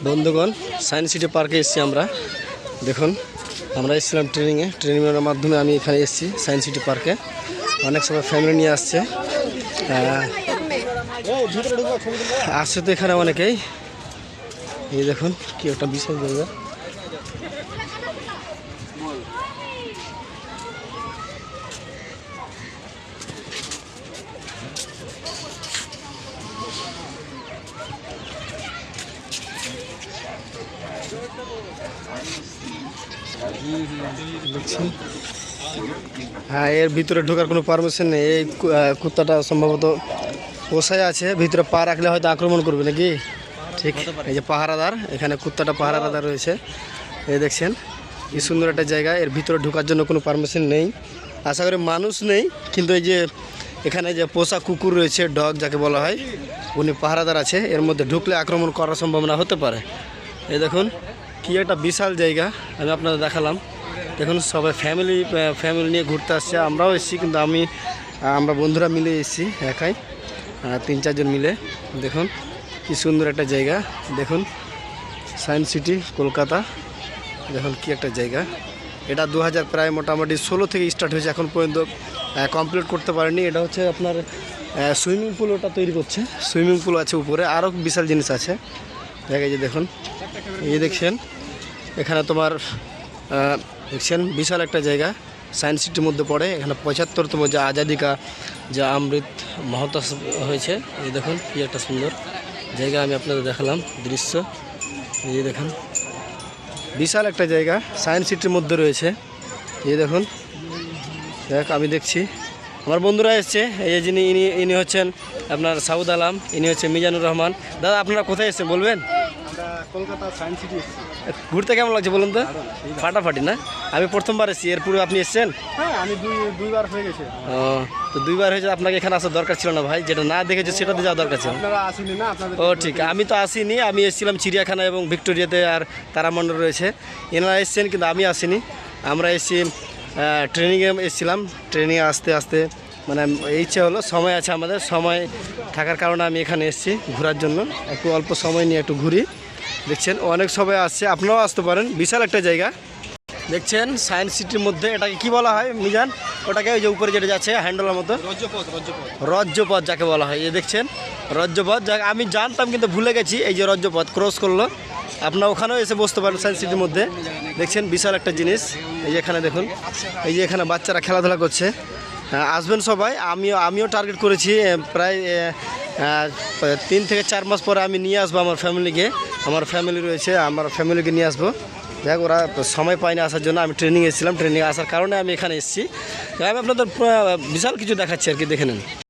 বন্ধুগণ, science city পার্কে এসেছি আমরা। দেখুন, আমরা এসেছিলাম ট্রেনিংয়ের মাধ্যমে আমি এখানে এসেছি সায়েন্স সিটি পার্কে। অনেক সবাই ফ্যামিলি নিয়ে আসছে তো এখানে অনেকেই। এই দেখুন কি একটা বিশাল জায়গা। হ্যাঁ, এর ভিতরে ঢোকার কোনো পারমিশন নেই। এই কুত্তাটা সম্ভবত পোষায় আছে, ভিতরে পা রাখলে হয়তো আক্রমণ করবে নাকি। ঠিক, এই যে পাহারাদার, এখানে কুত্তাটা পাহারাদার রয়েছে। এই দেখছেন কি সুন্দর একটা জায়গা। এর ভিতরে ঢোকার জন্য কোনো পারমিশন নেই, আশা করি মানুষ নেই, কিন্তু এই যে এখানে যে পোষা কুকুর রয়েছে, ডগ যাকে বলা হয়, উনি পাহারাদার আছে। এর মধ্যে ঢুকলে আক্রমণ করার সম্ভাবনা হতে পারে। এই দেখুন কি একটা বিশাল জায়গা, আমি আপনাদের দেখালাম। দেখুন সবাই ফ্যামিলি নিয়ে ঘুরতে আসছে, আমরাও এসেছি, কিন্তু আমরা বন্ধুরা মিলে এসেছি একাই, 3-4 জন মিলে। দেখুন কি সুন্দর একটা জায়গা। দেখুন সায়েন্স সিটি কলকাতা, দেখুন কি একটা জায়গা। এটা 2000 প্রায় মোটামুটি 16 থেকে স্টার্ট হয়েছে, এখন পর্যন্ত কমপ্লিট করতে পারেনি। এটা হচ্ছে আপনার সুইমিং পুল, ওটা তৈরি করছে। সুইমিং পুল আছে উপরে, আরও বিশাল জিনিস আছে। এই যে দেখুন, এই দেখছেন এখানে তোমার দেখছেন বিশাল একটা জায়গা, সায়েন্স সিটির মধ্যে পড়ে। এখানে 75তম যে আজাদি কা যে অমৃত মহোৎসব হয়েছে। এই দেখুন কি একটা সুন্দর জায়গা, আমি আপনাদের দেখালাম দৃশ্য। এই দেখুন বিশাল একটা জায়গা সায়েন্স সিটির মধ্যে রয়েছে। এই দেখুন, আমি দেখছি আমার বন্ধুরা এসছে। এই যিনি ইনি হচ্ছেন আপনার সাউদ আলম, ইনি হচ্ছে মিজানুর রহমান। দাদা আপনারা কোথায় এসেছেন বলবেন? কলকাতা সায়েন্স সিটি ঘুরতে কেমন লাগছে বলুন তো? ফাটাফাটি না? আমি প্রথমবার এসেছি, এর পূর্বে আপনি এসেছেন? হ্যাঁ, আমি দুইবার হয়ে গেছে। ও, তো 2বার হয়েছে, আপনাকে এখানে আসার দরকার ছিল না ভাই। যেটা না দেখেছে সেটাতে যাওয়া দরকার ছিল। আপনারা আসেনি না? আপনাদের ও ঠিক, আমি তো আসিনি। আমি এসেছিলাম চিড়িয়াখানা এবং ভিক্টোরিয়াতে, আর তারামণ্ডল রয়েছে, এনারা এসেছেন, কিন্তু আমি আসিনি। আমরা এসেছি ট্রেনিংয়ে এসেছিলাম। ট্রেনিংয়ে আসতে আসতে মানে ইচ্ছে হলো, সময় আছে আমাদের, সময় থাকার কারণে আমি এখানে এসেছি ঘোরার জন্য। একটু অল্প সময় নিয়ে একটু ঘুরি। দেখছেন অনেক সবাই আসছে, আপনারাও আসতে পারেন। বিশাল একটা জায়গা দেখছেন সায়েন্স সিটির মধ্যে। এটাকে কি বলা হয় মিজান? ওটাকে ওই যে উপরে যেটা যাচ্ছে হ্যান্ডেলের মতো, রজ্জপথ যাকে বলা হয়। এই দেখছেন রজ্জপথ, যাকে আমি জানতাম কিন্তু ভুলে গেছি। এই যে রজ্জপথ ক্রস করলো, আপনার ওখানেও এসে বসতে পারেন সায়েন্স সিটির মধ্যে। দেখছেন বিশাল একটা জিনিস। এই যে এখানে দেখুন, এই যে এখানে বাচ্চারা খেলাধুলা করছে। আসবেন সবাই। আমিও টার্গেট করেছি, প্রায় 3 থেকে 4 মাস পরে আমি নিয়ে আসবো আমার ফ্যামিলিকে। আমার ফ্যামিলি রয়েছে, আমার ফ্যামিলিকে নিয়ে আসবো। দেখ, ওরা সময় পায়নি আসার জন্য। আমি ট্রেনিং এসেছিলাম, ট্রেনিংয়ে আসার কারণে আমি এখানে এসেছি। আমি আপনাদের বিশাল কিছু দেখাচ্ছি আর কি, দেখে নেন।